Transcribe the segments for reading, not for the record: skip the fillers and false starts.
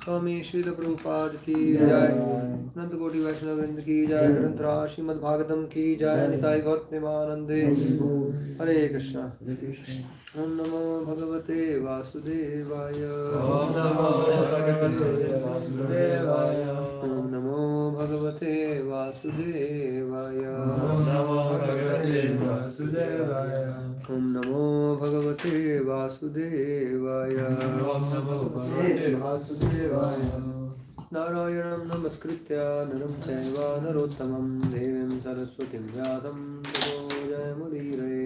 स्वामी श्रील प्रभुपाद की जय, अनंत कोटि वैष्णव वृंद की जय, ग्रंथराज श्रीमद् भागवतम की जय, निताई गौर प्रेमानंदे। हरे कृष्णा। ओम नमो भगवते वासुदेवाय। ओम नमो भगवते वासुदेवाय। ओम नमो भगवते वासुदेवाय। ओम नमो भगवते वासुदेवाय। ओम नमो भगवते वासुदेवाय। ओम नमो भगवते वासुदेवाय। नारायणं नमस्कृत्य नरं चैव नरोत्तमं देवीं सरस्वतीं व्यासं ततो जयमुदीरये।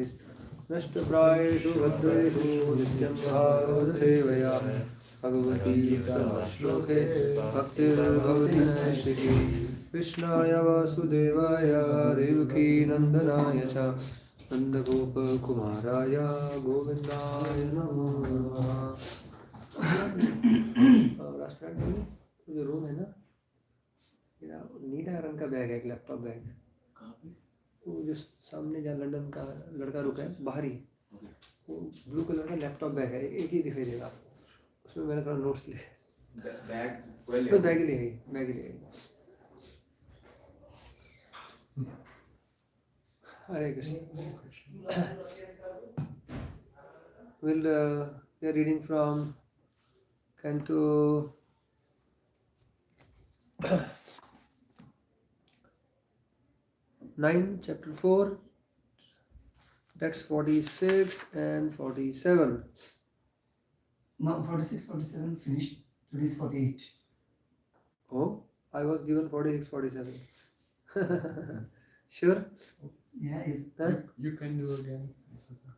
नष्टप्रायेषु भद्रेषु नित्यं भागवतसेवया भगवती श्लोके भक्तिर्भवति नैष्ठिकी। कृष्णाय वासुदेवाय देवकी नन्दनाय च नन्दगोपकुमाराय गोविन्दाय नमो नमः। जो रूम है ना, मेरा नीला रंग का बैग है, एक लैपटॉप बैग। वो जो सामने जहाँ लंदन का लड़का रुका है बाहर ही, वो ब्लू कलर का लैपटॉप बैग है, एक ही दिखाई देगा। उसमें मैंने थोड़ा नोट्स लिए। बैग ही ले गई। हरे Krishna. We are reading from Canto 9, chapter 4, text 46 and 47. No, 46, 47 finished. Today is 48. Oh, I was given 46, 47. Sure? Yeah, is Huh? You can do again. It's okay.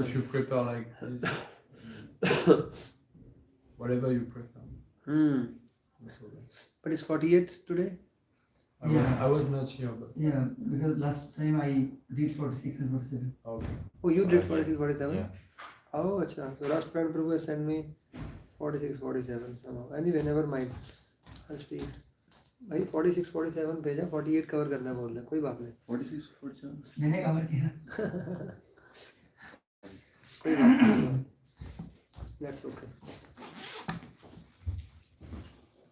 If you prepare like this, whatever you prefer. It's okay. But it's 48 today? I was not here, but yeah, because last time I did 46 and 47. okay. Oh, you did 46, 47? Yeah. Oh, acha. So Raj Prabhu has sent me 46, 47 somehow. Anyway, never mind. I'll speak. भाई 46, 47 भेजा, 48 cover करना बोल रहे, कोई बात नहीं। 46, 47. मैंने cover किया। कोई बात नहीं। That's okay.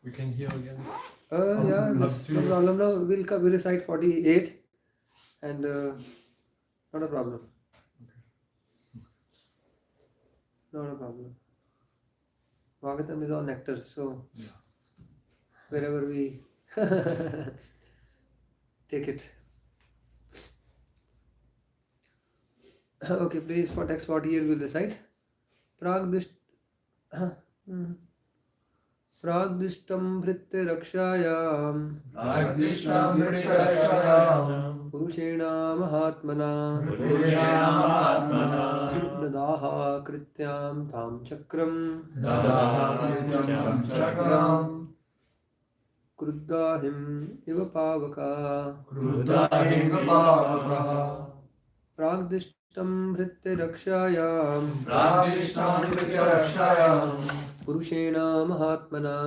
We can hear again. Yeah, that's no problem. No, we'll recite 48 and not a problem. Not a problem. Bhagavatam is all nectar, so wherever we take it. Okay, please, for text 48 we'll recite. Pragdishtam vritte rakshayam purushena mahatmana dadaha krityam tam chakram kruddahim iva pavaka pragdishtam vritte rakshayam पुरुषेण महात्मना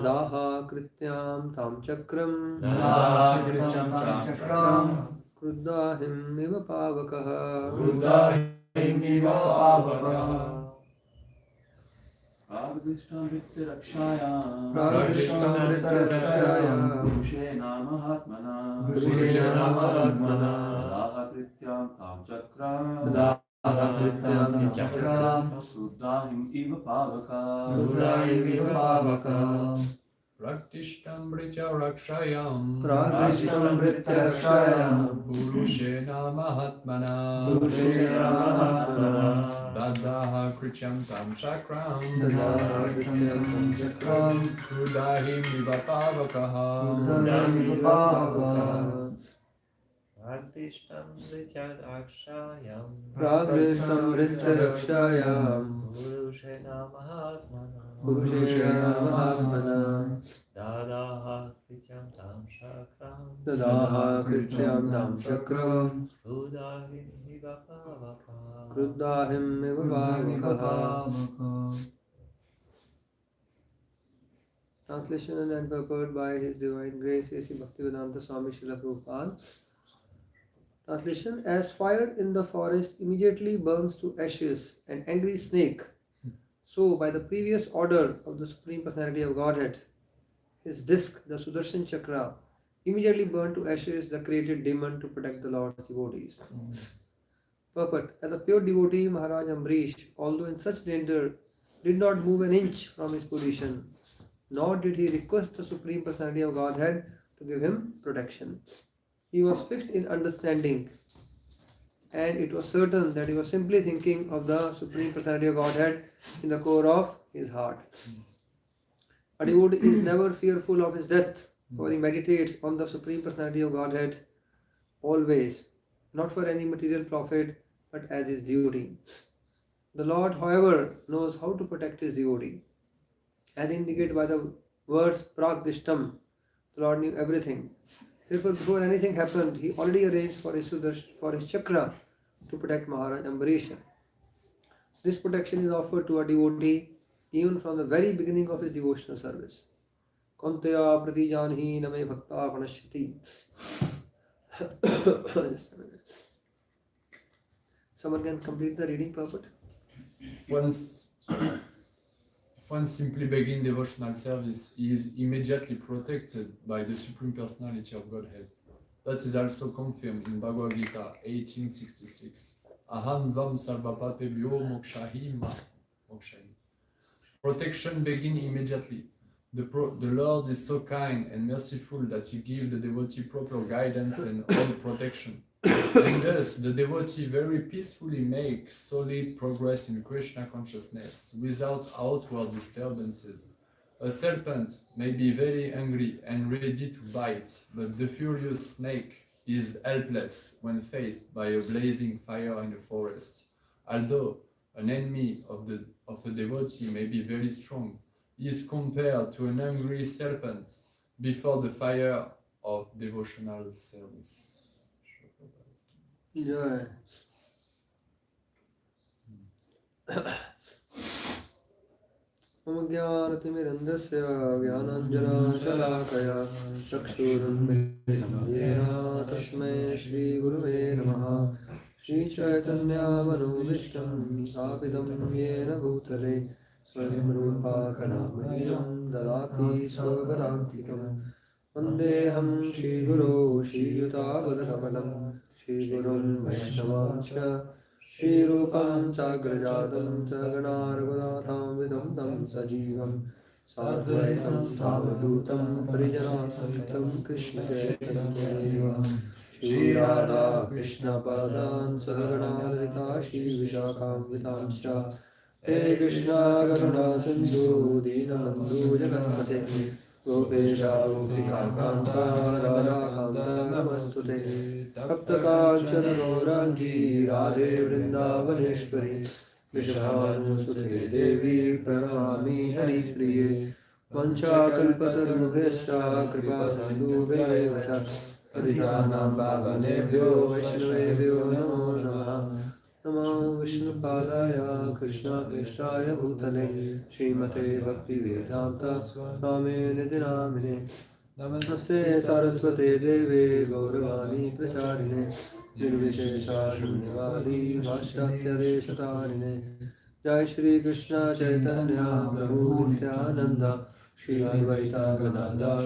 ददाहा कृत्यां तां चक्रं क्रुद्धाहिम् इव पावकः प्रागदृष्टां वृत्ते रक्षायां पुरुषेण महात्मना ददाहा कृत्यां तां चक्रं क्रुद्धाहिम् इव पावका Praktistam britya rakshayam purushena mahatmana dadaha krityam tam chakram krudahim iva pavakaha Pragdishtam vritya rakshayam purushena mahatmana dadaha Dadaha krityam dam chakram Udahim hivapavaka. Kruddahim vivavakaha. Translation and purport by His Divine Grace A.C. Bhaktivedanta Swami Srila Prabhupada. Translation: As fire in the forest immediately burns to ashes an angry snake, so by the previous order of the Supreme Personality of Godhead, his disc, the Sudarshan Chakra, immediately burned to ashes the created demon to protect the Lord's devotees. Purport: As a pure devotee, Maharaj Amrish, although in such danger, did not move an inch from his position, nor did he request the Supreme Personality of Godhead to give him protection. He was fixed in understanding, and it was certain that he was simply thinking of the Supreme Personality of Godhead in the core of his heart. A devotee is never fearful of his death, for he meditates on the Supreme Personality of Godhead always, not for any material profit, but as his duty. The Lord, however, knows how to protect his devotee. As indicated by the words Pragdishtam, the Lord knew everything. Therefore, before anything happened, he already arranged for his chakra to protect Maharaj Ambarisha. This protection is offered to a devotee even from the very beginning of his devotional service. Kantaya pratijanhi name bhakta panashyati. Just a minute. Someone can complete the reading purport? If one simply begins devotional service, he is immediately protected by the Supreme Personality of Godhead. That is also confirmed in Bhagavad Gita 1866. Aham vam sarvapapebhyo mokshahi ma. Protection begins immediately. The Lord is so kind and merciful that He gives the devotee proper guidance and all protection. And thus, the devotee very peacefully makes solid progress in Krishna consciousness without outward disturbances. A serpent may be very angry and ready to bite, but the furious snake is helpless when faced by a blazing fire in the forest. Although an enemy of a devotee may be very strong, he is compared to an angry serpent before the fire of devotional service. Jai. Om Jnanatimirandasya Jnananjana Shalakaya Chakshurunmilitam Yena Tasmai Shri Guruve Namaha Shri Chaitanya Manubhishtam Sthapitam Yena Bhutale Swayam Rupa Kadamahyam Dadati Svavadantikam Vandeham Shri Guru Shri Yutavadakapalam Shri Gurun Vaishnavanscha Shri Rupam Sagrajatam Sagana Raghunatham Vidam Tam Sajivam Sadvaitam Savadhutam Parijana Samhitam Krishna Chaitanya Shri Radha Krishna Padan Sagana Lalita Shri Vishakam Vitamscha Hare Krishna Karuna Sindhu Dinabandhu Jagatpate Gopesha Gopika Kanta Radha Kanta Namastute Taptakanchana Gaurangi Radhe Vrindavaneshwari Vishanu Devi Pranamami Hari Priye Vancha Kalpatarubhesha Kripa Sindhubhe Vacha Adhitanam Bhavanebhyo Vaishnavebhyo Namo Namaha Namo Vishnupadaya Krishna Preshaya Bhutale Srimate Bhakti Vedanta Swami Nidinamine Namaste Saraswate Deve Gauravani Pracharine Nirvishesha Shunyavadi Vashyatya Deshatarine Jai Shri Krishna Chaitanya Prabhu Nityananda Shri Advaita Gadadhar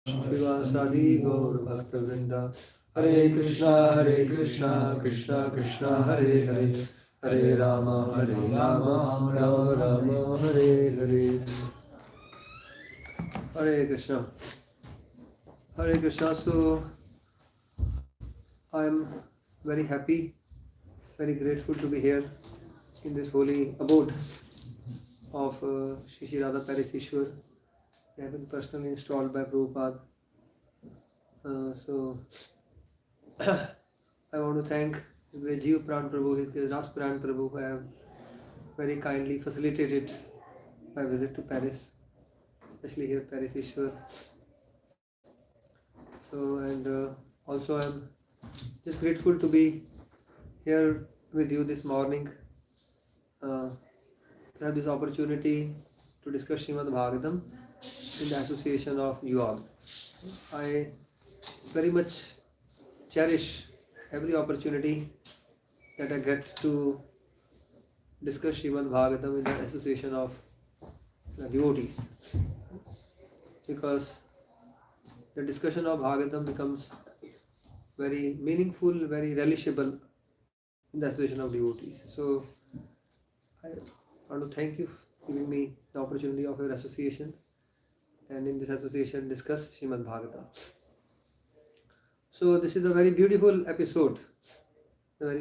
Shivasadi Gaur Bhakta Vrinda Hare Krishna Krishna Krishna Hare Hare Hare Rama Rama Rama Hare Hare Hare Krishna. Hare Krishna. So I am very happy, very grateful to be here in this holy abode of Shri Radha Parisisvara. They have been personally installed by Prabhupada. So I want to thank His great Jeev Pran Prabhu, His great Ras Pran Prabhu, who have very kindly facilitated my visit to Paris, especially here Parisisvara. So, and also I'm just grateful to be here with you this morning, to have this opportunity to discuss Srimad Bhagavatam in the association of you all. I very much cherish every opportunity that I get to discuss Srimad Bhagavatam in the association of the devotees, because the discussion of Bhagavatam becomes very meaningful, very relishable in the association of devotees. So I want to thank you for giving me the opportunity of your association, and in this association discuss Srimad Bhagavatam. So this is a very beautiful episode, wherein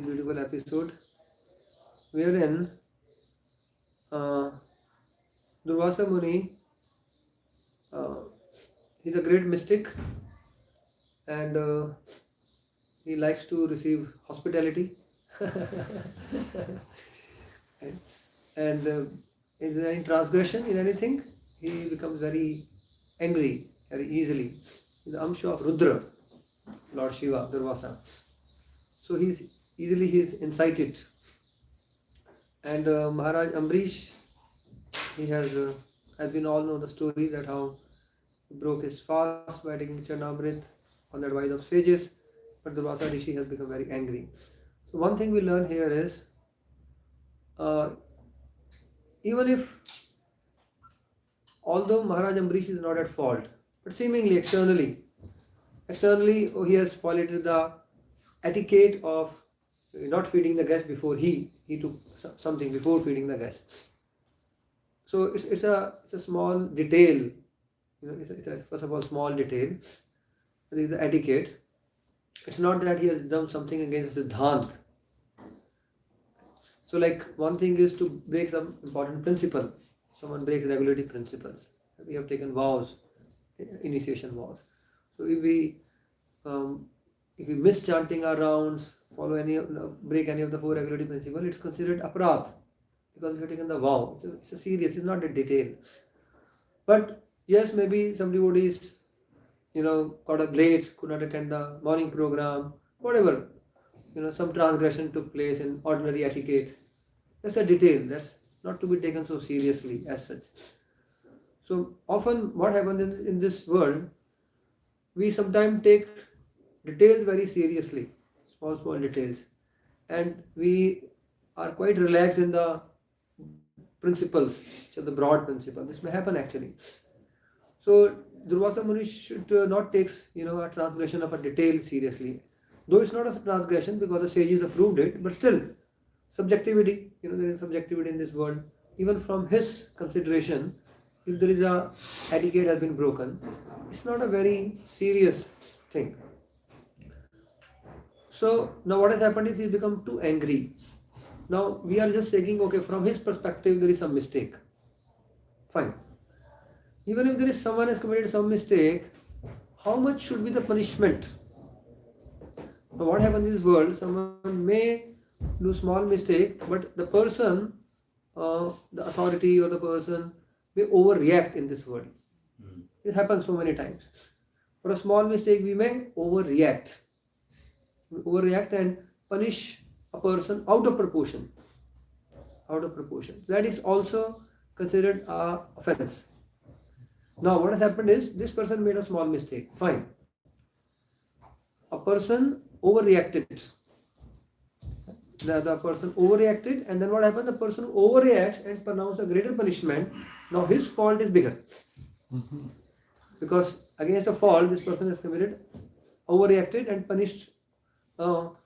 Durvasa Muni, he's a great mystic, and he likes to receive hospitality. and is there any transgression in anything, he becomes very angry very easily. In the Amsha of Rudra, Lord Shiva, Durvasa. So he's incited. And Maharaj Ambrish, he has, as we all know the story, that how he broke his fast by taking Charnamrit on the advice of sages, but Durvasa Rishi has become very angry. So one thing we learn here is, even if, although Maharaj Ambrish is not at fault, but seemingly externally, he has violated the etiquette of not feeding the guest before he took something before feeding the guest. So it's a small detail, it's a first of all small detail. This is the etiquette. It's not that he has done something against Siddhant. So like one thing is to break some important principle. Someone breaks regulatory principles. We have taken vows, initiation vows. So if we miss chanting our rounds, break any of the 4 regulatory principles, it's considered aparadh, because we have taken the vow. It's a serious, it's not a detail. But yes, maybe some devotees, got up late, could not attend the morning program, whatever. Some transgression took place in ordinary etiquette. That's a detail. That's not to be taken so seriously as such. So often what happens in this world, we sometimes take details very seriously, small details, and we are quite relaxed in the principles, which are the broad principles. This may happen actually. So Durvasa Muni should not take a transgression of a detail seriously. Though it's not a transgression because the sages approved it, but still, subjectivity, there is subjectivity in this world. Even from his consideration, if there is a etiquette has been broken, it's not a very serious thing. So now what has happened is he's become too angry. Now we are just saying, okay, from his perspective there is some mistake. Fine. Even if there is someone has committed some mistake, how much should be the punishment? Now what happens in this world, someone may do small mistake, but the person, the authority or the person may overreact in this world. It happens so many times. For a small mistake, we may overreact. We overreact and punish a person out of proportion. That is also considered an offense. Now what has happened is, this person made a small mistake. Fine. A person overreacted. The person overreacted, and then what happened? The person overreacts and pronounces a greater punishment. Now his fault is bigger. Because against a fault, this person has committed, overreacted and punished out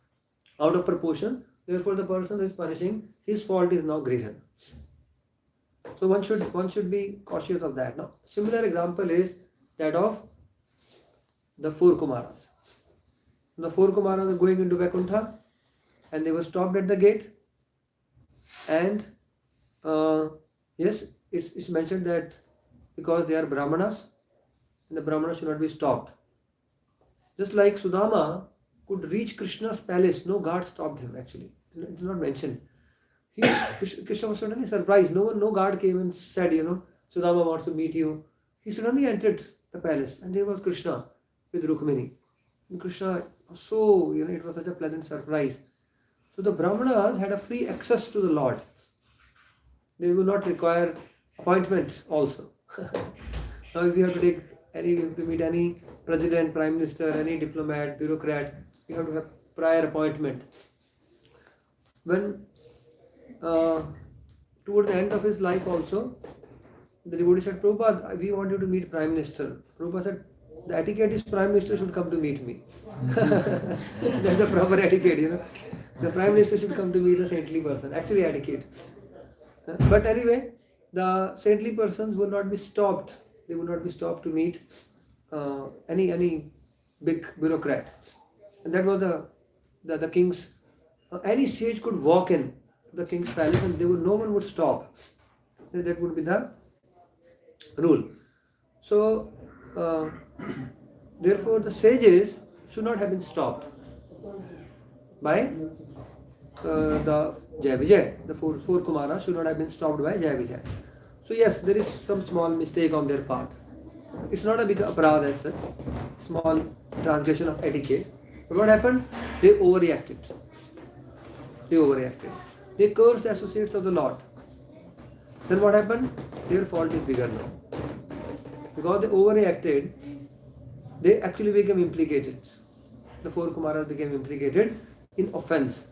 of proportion. Therefore, the person who is punishing, his fault is now greater. So one should be cautious of that. Now, similar example is that of the 4 Kumaras. The 4 Kumaras are going into Vaikuntha, and they were stopped at the gate. And yes, it's mentioned that because they are Brahmanas, and the Brahmanas should not be stopped. Just like Sudama could reach Krishna's palace, no guard stopped him actually. It's not mentioned. Krishna was suddenly surprised. No guard came and said, Sudama wants to meet you. He suddenly entered the palace, and there was Krishna. with Rukmini. And Krishna, so, it was such a pleasant surprise. So the Brahmanas had a free access to the Lord. They would not require appointments also. Now if you have to meet any president, prime minister, any diplomat, bureaucrat, you have to have prior appointment. When toward the end of his life also, the devotee said, Prabhupada, we want you to meet Prime Minister. Prabhupada said, the etiquette is Prime Minister should come to meet me. That's the proper etiquette, The Prime Minister should come to meet a saintly person. Actually etiquette. But anyway, the saintly persons will not be stopped. They will not be stopped to meet any big bureaucrat. And that was the king's, any sage could walk in the king's palace and no one would stop. That would be the rule. So, therefore the sages should not have been stopped by the Jai Vijay. The four Kumaras should not have been stopped by Jai Vijay. So yes, there is some small mistake on their part. It's not a big aparad as such, small transgression of etiquette. But what happened? They overreacted. They cursed the associates of the Lord. Then what happened? Their fault is bigger now. Because they overreacted, they actually became implicated. The four Kumaras became implicated in offense.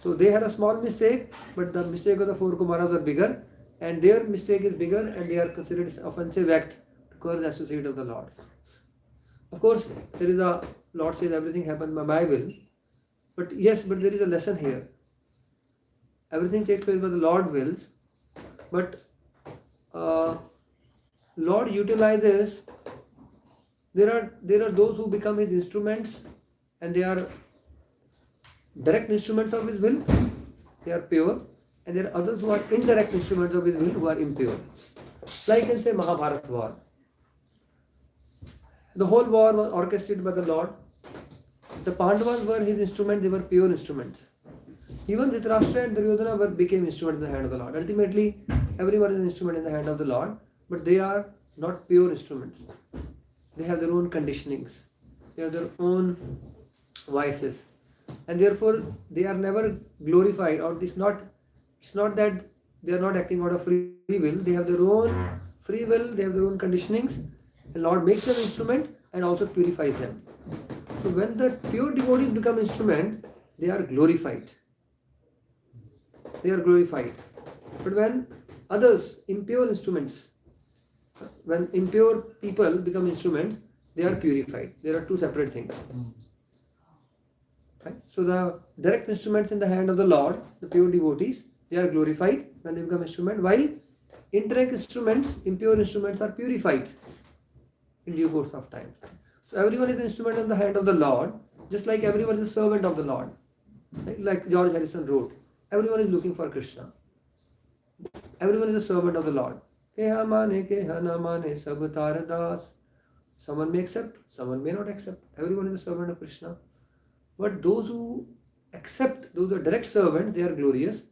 So they had a small mistake, but the mistake of the four Kumaras are bigger, and their mistake is bigger, and they are considered offensive act to curse the associate of the Lord. Of course, there is a Lord says everything happened by my will, but there is a lesson here. Everything takes place by the Lord wills, but Lord utilizes. There are those who become His instruments, and they are direct instruments of His will. They are pure, and there are others who are indirect instruments of His will, who are impure. Like in say Mahabharata war. The whole war was orchestrated by the Lord. The Pandavas were His instruments; they were pure instruments. Even Dhritarashtra and Duryodhana became instruments in the hand of the Lord. Ultimately, everyone is an instrument in the hand of the Lord, but they are not pure instruments. They have their own conditionings. They have their own vices. And therefore, they are never glorified, or it's not that they are not acting out of free will. They have their own free will, they have their own conditionings. The Lord makes them instrument and also purifies them. So when the pure devotees become instrument, they are glorified. But when others, impure instruments, when impure people become instruments, they are purified. There are two separate things. Right? So the direct instruments in the hand of the Lord, the pure devotees, they are glorified when they become instrument, while indirect instruments, impure instruments are purified in due course of time. So everyone is an instrument in the hand of the Lord, just like everyone is a servant of the Lord. Like George Harrison wrote, everyone is looking for Krishna. Everyone is a servant of the Lord. Someone may accept, someone may not accept. Everyone is a servant of Krishna. But those who accept, those who are direct servants, they are glorious.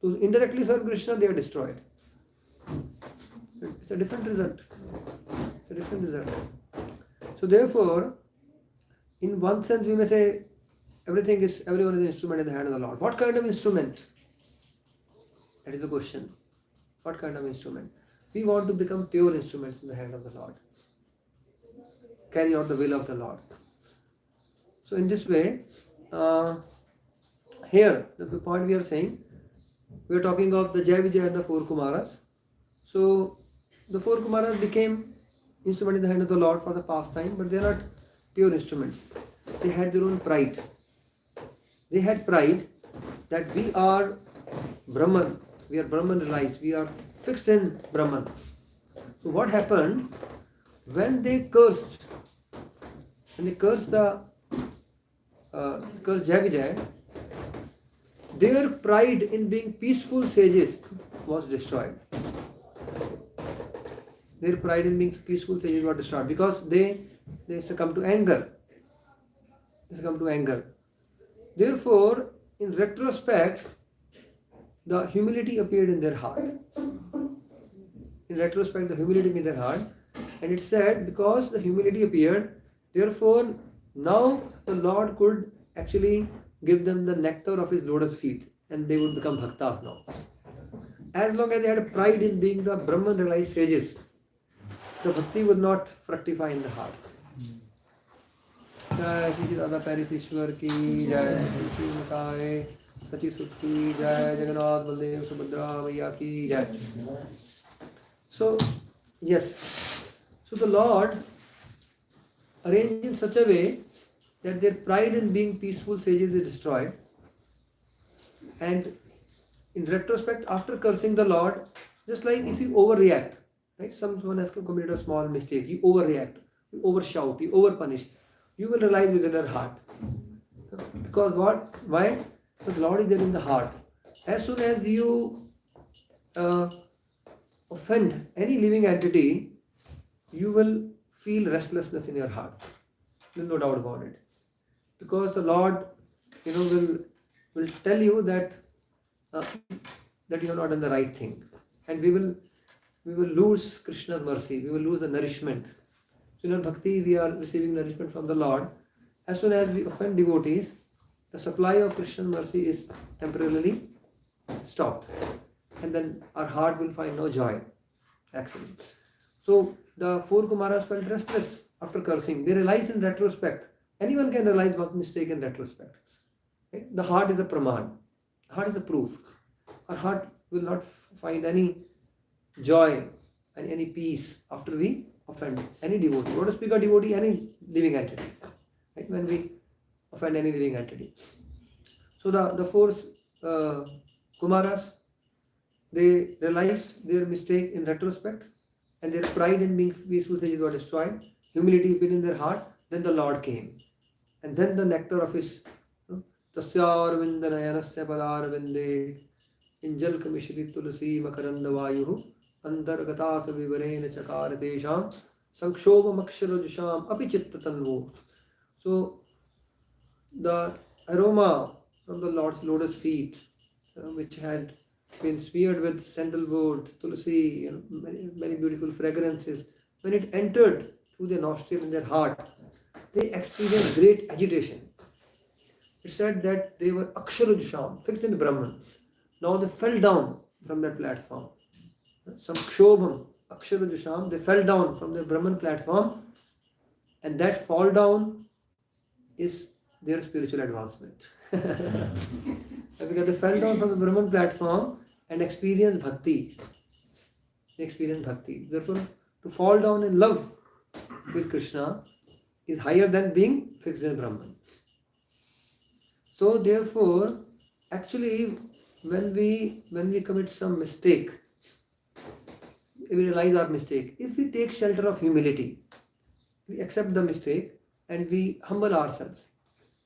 Those who indirectly serve Krishna, they are destroyed. It's a different result. So therefore, in one sense we may say everyone is an instrument in the hand of the Lord. What kind of instrument? That is the question. What kind of instrument? We want to become pure instruments in the hand of the Lord. Carry out the will of the Lord. So in this way, here the point we are saying, we are talking of the Jai Vijay and the four Kumaras. So the four Kumaras became instrument in the hand of the Lord for the pastime, but they are not pure instruments. They had their own pride. They had pride that we are Brahman. We are Brahman realized. We are fixed in Brahman. So what happened when they cursed? When they cursed cursed Jai Vijay, their pride in being peaceful sages was destroyed. Their pride in being peaceful sages was destroyed because they succumbed to anger. Therefore, in retrospect, the humility appeared in their heart. And it said, because the humility appeared, Therefore, now the Lord could actually give them the nectar of his lotus feet and they would become bhaktas now. As long as they had a pride in being the Brahman realized sages, the bhakti would not fructify in the heart. Jai Shri Radha Parisisvara ki Jai Shri Mataye Sachi Sut ki Jai Jagannath Baldev Subhadra Maiya ki Jai. So, yes. So the Lord arranged in such a way that their pride in being peaceful sages is destroyed. And in retrospect, after cursing the Lord, just like if you overreact, right? Someone has committed a small mistake, you overreact, you overshout, you overpunish, you will realize within your heart. Because what? Why? Because the Lord is there in the heart. As soon as you offend any living entity, you will feel restlessness in your heart. There's no doubt about it. Because the Lord, will tell you that that you have not done the right thing, and we will lose Krishna's mercy. We will lose the nourishment. So in our bhakti, we are receiving nourishment from the Lord. As soon as we offend devotees, the supply of Krishna's mercy is temporarily stopped, and then our heart will find no joy. Actually, so the four Kumaras felt restless after cursing. They realized in retrospect. Anyone can realize one's mistake in retrospect. Okay? The heart is a praman. The heart is a proof. Our heart will not find any joy and any peace after we offend any devotee. Not to speak of devotee, any living entity. Right? When we offend any living entity. So the four Kumaras, they realized their mistake in retrospect, and their pride in being peaceful sages was destroyed. Humility within their heart. Then the Lord came, and then the nectar of his Tasyar Vindanayanasya Padarvinde Injal Kamishri Tulasi Makaranda Vayuhu Antargatasa Vivarena Chakaratesham Sankshova Maksharajusham Apichitta Tanvu. So the aroma from the Lord's lotus feet, which had been smeared with sandalwood, tulsi, many beautiful fragrances, when it entered through their nostril and their heart, they experienced great agitation. It said that they were aksharajsham, fixed in Brahman. Now they fell down from that platform. Some kshobham, aksharajsham, they fell down from the Brahman platform, and that fall down is their spiritual advancement. Because they fell down from the Brahman platform and experienced bhakti. They experienced bhakti. Therefore, to fall down in love with Krishna is higher than being fixed in Brahman. So therefore, actually, when we commit some mistake, we realize our mistake. If we take shelter of humility, we accept the mistake and we humble ourselves,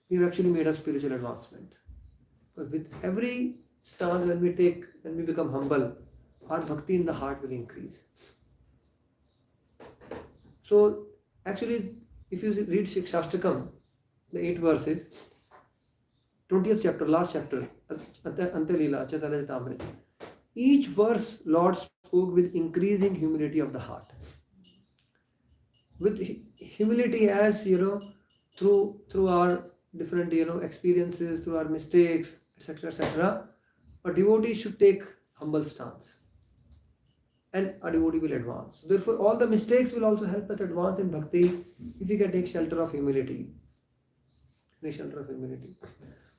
we've actually made a spiritual advancement. But with every stance when we become humble, our bhakti in the heart will increase. So actually, if you read Shikshashtakam, the 8 verses, 20th chapter, last chapter, Antalila, Chaitanya Charitamrita, each verse Lord spoke with increasing humility of the heart. With humility as, through our different, experiences, through our mistakes, etc., etc., a devotee should take humble stance. And a devotee will advance. Therefore, all the mistakes will also help us advance in bhakti if we can take shelter of humility. Take shelter of humility.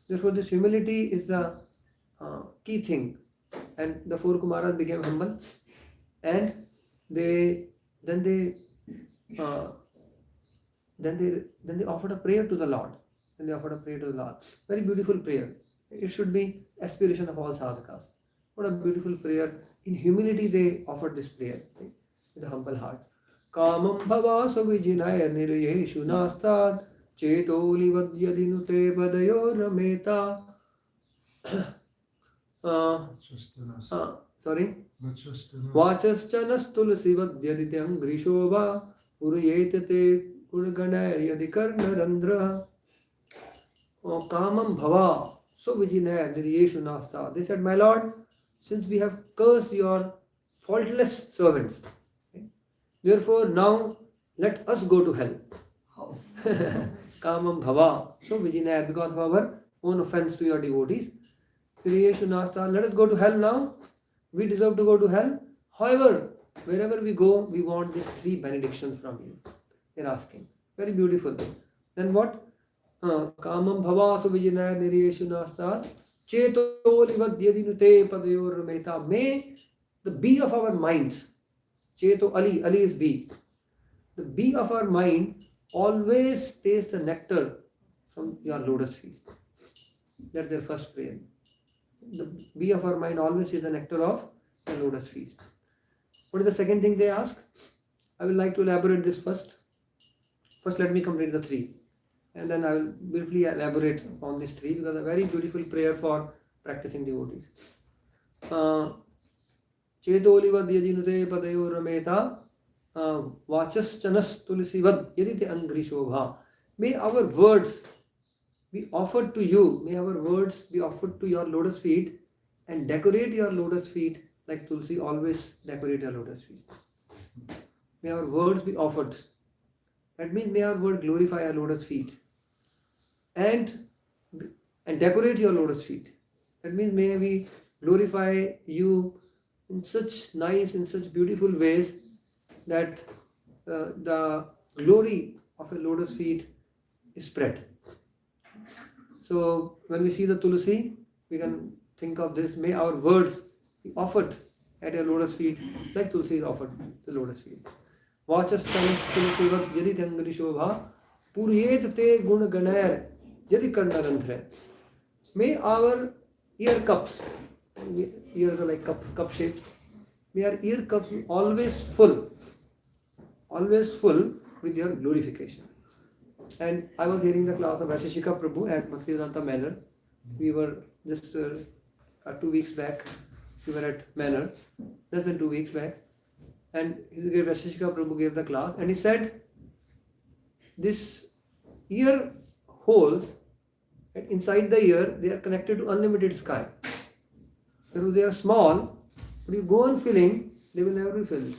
Therefore, this humility is the key thing. And the 4 Kumaras became humble, and they offered a prayer to the Lord. Very beautiful prayer. It should be aspiration of all sadhakas. What a beautiful prayer. In humility they offered this prayer, right? With a humble heart. Kamam bhavasa vijinaya nirayeshu nastad chetoli vadyadinute padayo rameta. Sorry. Vachaschanas tulasi vadyadityam grishova urayetate kurganayadikarna randra. Kamam bhava so vijinaya nirayeshu nastad. They said, my Lord, since we have cursed your faultless servants, okay, therefore now let us go to hell. Kamam bhava. So Vijinaya, because of our own offense to your devotees. Kriyeshu nasta. Let us go to hell now. We deserve to go to hell. However, wherever we go, we want these 3 benedictions from you. They're asking. Very beautiful. Then what? Kamam bhava suvijinaya niriyeshu nasta. Cheto livadyadinute padayor meta. May the bee of our minds, Cheto Ali is bee. The bee of our mind always taste the nectar from your lotus feet. That's their first prayer. The bee of our mind always is the nectar of the lotus feet. What is the second thing they ask? I would like to elaborate this first. First, let me complete the 3. And then I will briefly elaborate on these 3 because a very beautiful prayer for practicing devotees. Chetolivad yadinute padayor rameta vachas chanas tulisivad yadite angri shobha. May our words be offered to you. May our words be offered to your lotus feet and decorate your lotus feet like Tulsi always decorate your lotus feet. May our words be offered. That means may our word glorify our lotus feet and decorate your lotus feet. That means may we glorify you in such nice, in such beautiful ways that the glory of a lotus feet is spread. So when we see the Tulsi, we can think of this. May our words be offered at your lotus feet like Tulsi is offered the lotus feet. Vachas chanas tulsivat yadi tangri shobha puryet te gun ganair yadi karnarandhra. May our ear cups, ears are like cup shaped, may our ear cups be always full with your glorification. And I was hearing the class of Vaisheshika Prabhu at Bhaktivedanta Manor. We were just 2 weeks back. We were at Manor, less than 2 weeks back. And Vaisheshika Prabhu gave the class and he said, this ear holes, and inside the ear, they are connected to unlimited sky. So they are small, but you go on filling, they will never be filled.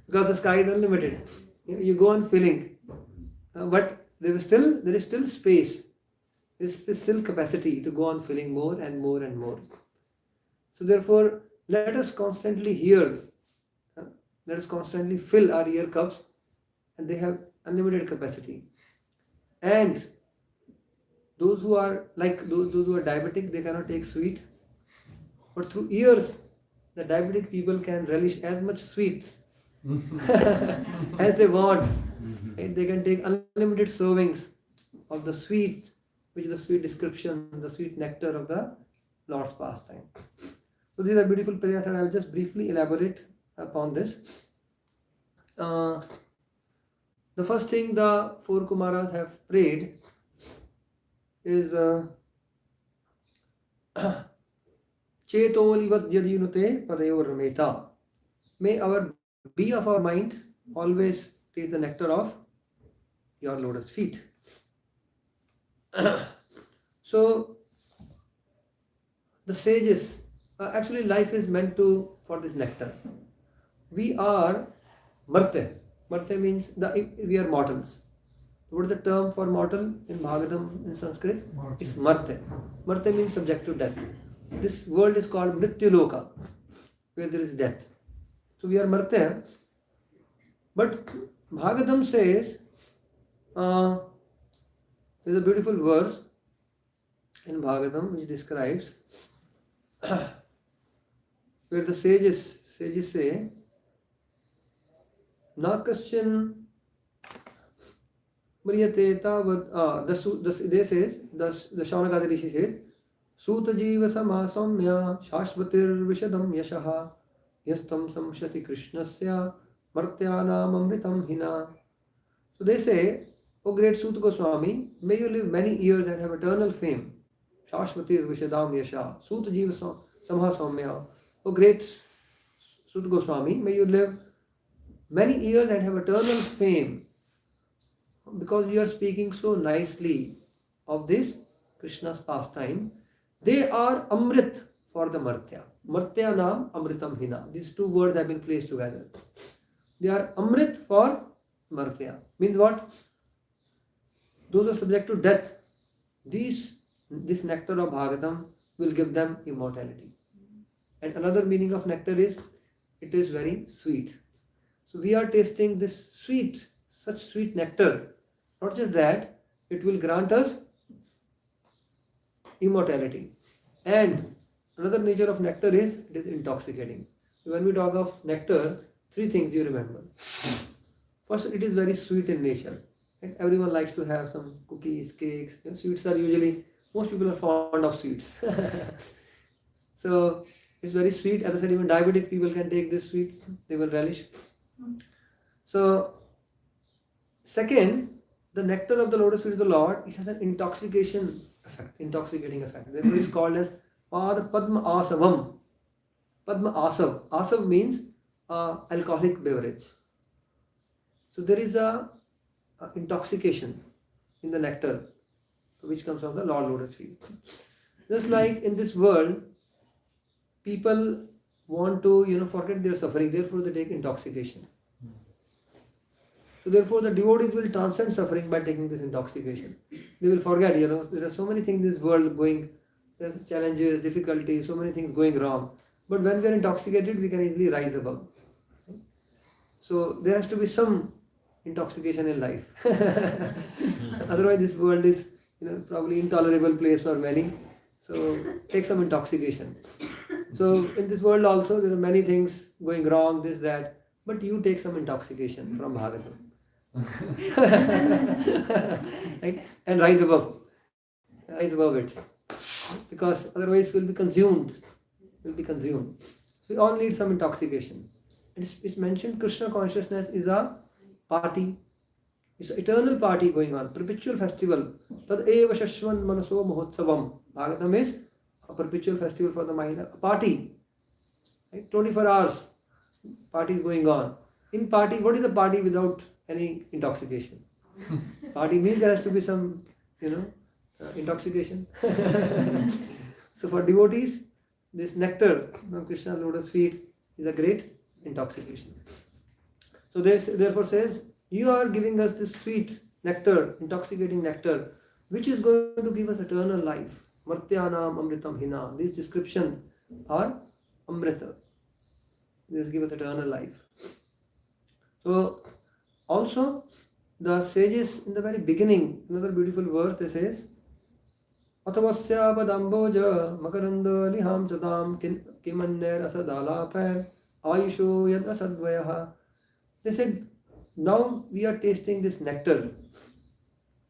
Because the sky is unlimited. You go on filling. But there is still space. There is still capacity to go on filling more and more and more. So therefore, let us constantly hear. Let us constantly fill our ear cups, and they have unlimited capacity. And those who are diabetic, they cannot take sweet. But through ears, the diabetic people can relish as much sweets as they want. Right? They can take unlimited servings of the sweet, which is the sweet description, the sweet nectar of the Lord's pastime. So these are beautiful prayers, and I will just briefly elaborate upon this. The first thing the 4 Kumaras have prayed is Chetolivad yadinute padayor rameta. May our bee of our mind always taste the nectar of your lotus feet. So the sages, actually life is meant for this nectar. We are marte. Marte means we are mortals. What is the term for mortal in Bhagavatam in Sanskrit? It's marte. Marte means subject to death. This world is called Mrityuloka, where there is death. So we are marte. But Bhagavatam says, there's a beautiful verse in Bhagavatam which describes where the sages say, Nakasyan Mriyate tavad, they says, the Shaunaka Rishi says, Suta jiva samasamya shashvatir vishadam yashaha yastam samshasi krishnasya martyanam amritam hina. So they say, O great Suta Goswami, may you live many years and have eternal fame. Shashvatir vishadam yasha. Suta jiva samasamya. O great Suta Goswami, may you live many years and have eternal fame, because you are speaking so nicely of this Krishna's pastime. They are Amrit for the Martya. Martya naam Amritam hina. These 2 words have been placed together. They are Amrit for martya. Means what? Those who are subject to death, this nectar of Bhagavatam will give them immortality. And another meaning of nectar is, it is very sweet. So we are tasting this sweet, such sweet nectar. Not just that, it will grant us immortality. And another nature of nectar is, it is intoxicating. So when we talk of nectar, three things you remember. First, it is very sweet in nature. And everyone likes to have some cookies, cakes. Sweets are usually, most people are fond of sweets. So it's very sweet. As I said, even diabetic people can take this sweet. They will relish. So, second, the nectar of the lotus feet of the Lord, it has an intoxicating effect. Therefore, it is called as Padma Asavam. Padma Asav. Asav means alcoholic beverage. So there is a intoxication in the nectar which comes from the Lord Lotus feet. Just like in this world, people want to forget their suffering, therefore they take intoxication. So therefore the devotees will transcend suffering by taking this intoxication. They will forget, there are so many things in this world going, there's challenges, difficulties, so many things going wrong. But when we are intoxicated, we can easily rise above. So there has to be some intoxication in life. Otherwise this world is probably intolerable place for many. So take some intoxication. So in this world also there are many things going wrong, this, that, but you take some intoxication from Bhagavatam. Right? And rise above it. Because otherwise we'll be consumed. So we all need some intoxication. It's mentioned Krishna consciousness is a party. It's an eternal party going on, perpetual festival. Tad eva shashvan manaso mahotsavam. Bhagavatam is a perpetual festival for the mind, a party. Right? 24 hours party is going on. In party, what is a party without any intoxication? Party means there has to be some, intoxication. So for devotees, this nectar from Krishna's lotus feet is a great intoxication. So this therefore says, you are giving us this sweet nectar, intoxicating nectar, which is going to give us eternal life. Martyanam amritam hina. These descriptions are amrita. This give us eternal life. So also the sages in the very beginning, another beautiful verse, they says, Atavasya padamboja makaranda liham sadam kimanner asadalapar ayusho yad asadvayaha. They said, now we are tasting this nectar.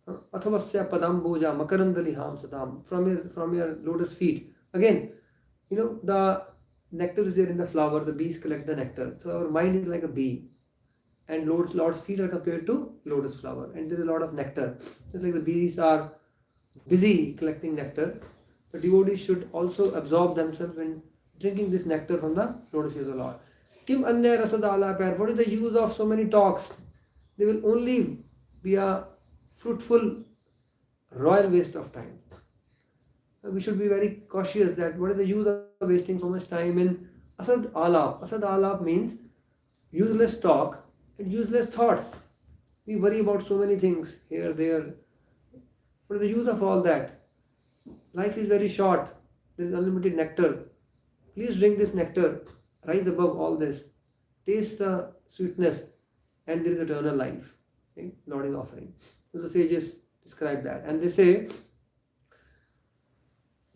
Atavasya padamboja makaranda liham sadam, from your lotus feet. Again, the nectar is there in the flower, the bees collect the nectar. So our mind is like a bee. And Lord's feet are compared to lotus flower. And there is a lot of nectar. Just like the bees are busy collecting nectar, the devotees should also absorb themselves in drinking this nectar from the lotus feet of the Lord. Kim anya rasadala pair. What is the use of so many talks? They will only be a fruitful, royal waste of time. We should be very cautious that what is the use of wasting so much time in asad alap. Asad alap means useless talk and useless thoughts. We worry about so many things here, there. What is the use of all that? Life is very short. There is unlimited nectar. Please drink this nectar. Rise above all this. Taste the sweetness, and there is eternal life. Okay? Lord is offering. So the sages describe that. And they say,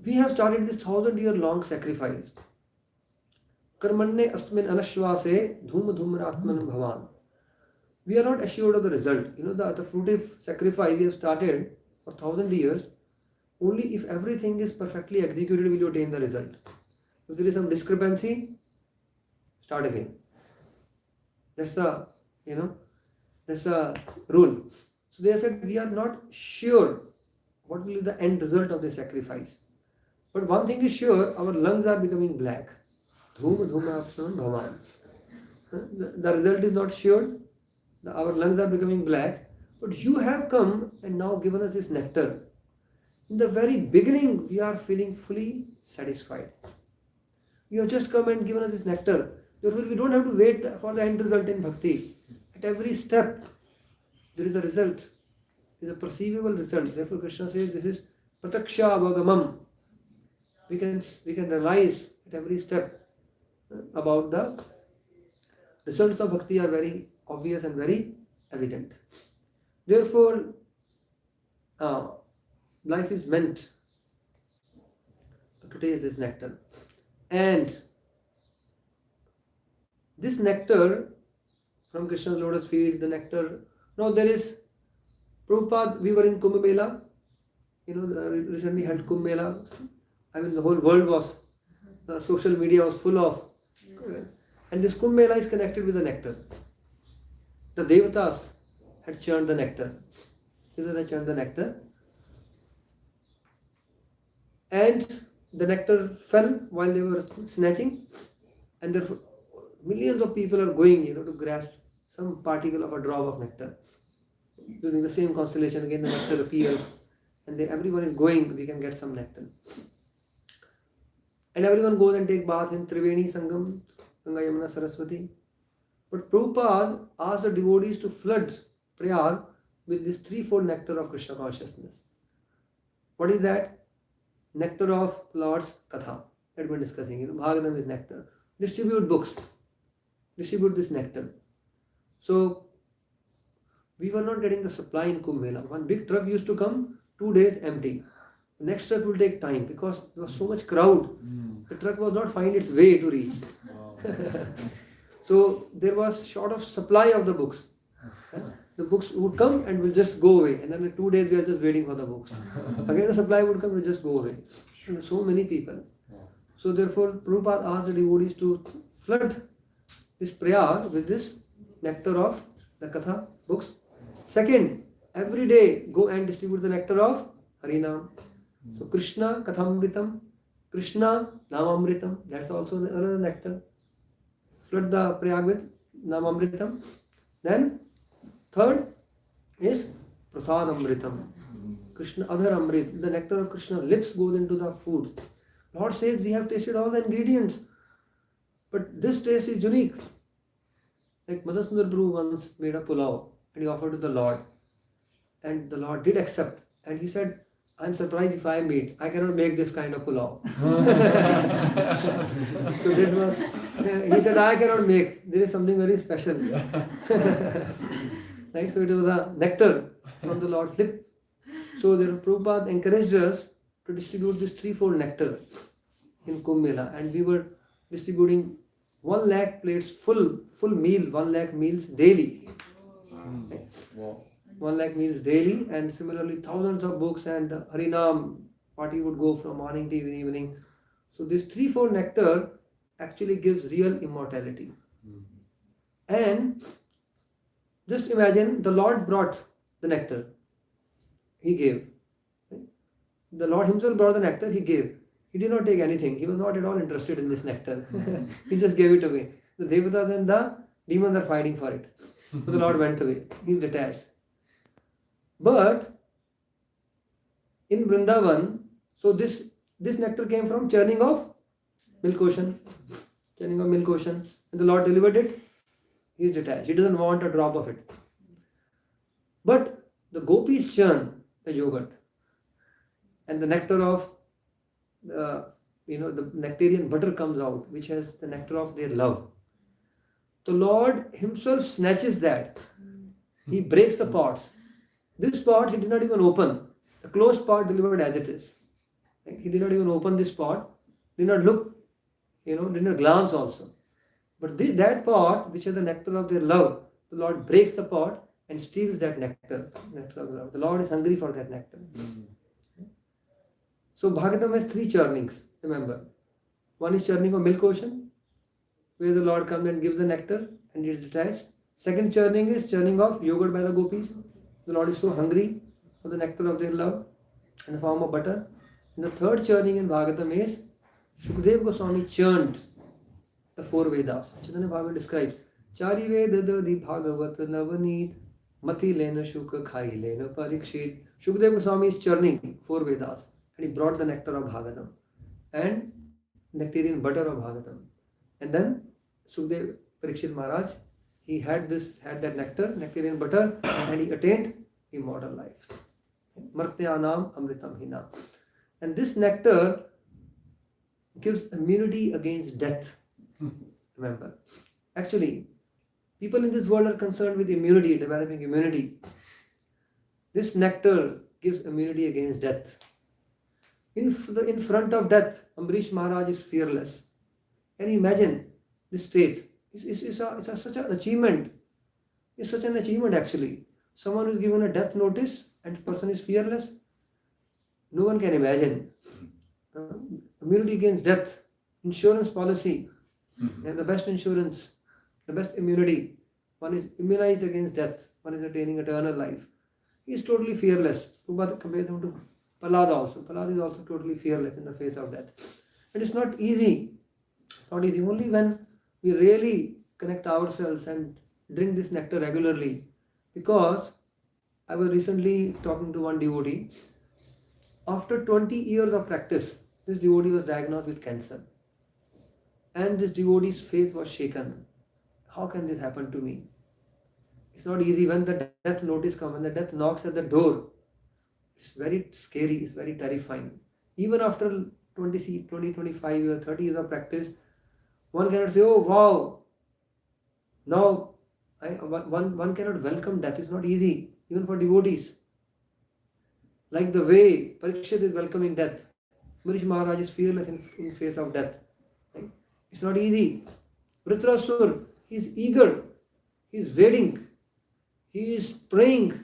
we have started this 1,000-year-long sacrifice. Karmanne asmin anashvase dhum dhumratman bhavan. We are not assured of the result. The fruitive sacrifice we have started for 1,000 years. Only if everything is perfectly executed will you attain the result. If there is some discrepancy, start again. That's the rule. So they said we are not sure what will be the end result of the sacrifice. But one thing is sure, our lungs are becoming black. Dhuma dhuma bhavan. The result is not sure. Our lungs are becoming black. But you have come and now given us this nectar. In the very beginning, we are feeling fully satisfied. You have just come and given us this nectar. Therefore, we don't have to wait for the end result in bhakti. At every step, there is a result. There is a perceivable result. Therefore, Krishna says this is prataksha avagamam. We can realize at every step about the results of bhakti are very obvious and very evident. Therefore, life is meant to taste this nectar. And this nectar from Krishna's lotus feet, the nectar. Now there is Prabhupada, we were in Kumbh Mela, recently had Kumbh Mela. I mean, the whole world was, the social media was full of. And this Kumbh Mela is connected with the nectar. The Devatas had churned the nectar. They churned the nectar. And the nectar fell while they were snatching. And therefore, millions of people are going, to grasp some particle of a drop of nectar. During the same constellation, again the nectar appears. And everyone is going, we can get some nectar. And everyone goes and take bath in Triveni Sangam, Ganga Yamuna Saraswati. But Prabhupada asked the devotees to flood Prayag with this threefold nectar of Krishna consciousness. What is that? Nectar of Lord's katha that we're discussing. Bhagavatam is nectar. Distribute books. Distribute this nectar. So, we were not getting the supply in Kumbh Mela. One big truck used to come, 2 days empty. The next truck will take time because there was so much crowd. The truck was not finding its way to reach. So there was short of supply of the books. The books would come and will just go away. And then in 2 days we are just waiting for the books. Again the supply would come and will just go away. And so many people. So therefore Prabhupada asked the devotees to flood this Prayag with this nectar of the katha books. Second, every day go and distribute the nectar of Harinam. So Krishna Kathamritam, Krishna Namamritam, that's also another nectar. Flood the Prayag with Namamritam. Then third is Prasadamritam. Krishna Adhar Amrit, the nectar of Krishna lips goes into the food. Lord says we have tasted all the ingredients, but this taste is unique. Like Madhusundar Prabhu once made a pulao and he offered to the Lord, and the Lord did accept, and he said, I'm surprised if I made. I cannot make this kind of pulao. So that was, he said, I cannot make. There is something very special. Right? So it was a nectar from the Lord's lip. So the Prabhupada encouraged us to distribute this threefold nectar in Kumbh Mela. And we were distributing 1 lakh plates, full meal, 1 lakh meals daily. Right? Wow. 1 lakh meals daily, and similarly thousands of books, and Harinam party would go from morning till evening. So this threefold nectar actually gives real immortality. And just imagine the Lord brought the nectar. He gave. The Lord himself brought the nectar, he gave. He did not take anything. He was not at all interested in this nectar. He just gave it away. The Devatas and the demons are fighting for it. So the Lord went away. He is detached. But in Vrindavan, so this nectar came from churning of milk ocean. Churning of milk ocean. And the Lord delivered it. He is detached. He doesn't want a drop of it. But the gopis churn the yogurt. And the nectar of the nectarian butter comes out, which has the nectar of their love. The Lord himself snatches that. He breaks the pots. This pot he did not even open. The closed pot delivered as it is. He did not even open this pot. Did not look, did not glance also. But that pot, which is the nectar of their love, the Lord breaks the pot and steals that nectar of the love. The Lord is hungry for that nectar. So Bhagavatam has 3 churnings, remember. One is churning of milk ocean, where the Lord comes and gives the nectar and it is detached. Second churning is churning of yogurt by the gopis. The Lord is so hungry for the nectar of their love in the form of butter. And the third churning in Bhagavatam is Shukdev Goswami churned the 4 Vedas. Chaitanya Bhagavan describes Chari Veda Dadi Bhagavat Navaneet Mati Lena Shuka Khai Lena Parikshit. Shukdev Goswami is churning 4 Vedas and he brought the nectar of Bhagavatam and nectarian butter of Bhagavatam. And then Shukdev Parikshit Maharaj, He had that nectarian butter, and he attained immortal life. Martyanam amritam hina. And this nectar gives immunity against death. Remember, actually, people in this world are concerned with immunity, developing immunity. This nectar gives immunity against death. In front of death, Ambrish Maharaj is fearless. Can you imagine this state? It's such an achievement. It's such an achievement actually. Someone who is given a death notice and the person is fearless. No one can imagine. Immunity against death, insurance policy, and the best insurance, the best immunity. One is immunized against death, one is attaining eternal life. He is totally fearless. Prabhupada compares him to Prahlada also. Prahlada is also totally fearless in the face of death. And it's not easy. Not easy. Only when we really connect ourselves and drink this nectar regularly. Because I was recently talking to one devotee. After 20 years of practice, this devotee was diagnosed with cancer. And this devotee's faith was shaken. How can this happen to me? It's not easy when the death notice comes, when the death knocks at the door. It's very scary, it's very terrifying. Even after 20, 25 years, 30 years of practice, one cannot say, oh wow, now one cannot welcome death. It's not easy, even for devotees. Like the way Parikshit is welcoming death, Ambrish Maharaj is fearless in face of death. Right? It's not easy. Vritrasur, he is eager, he is waiting, he is praying.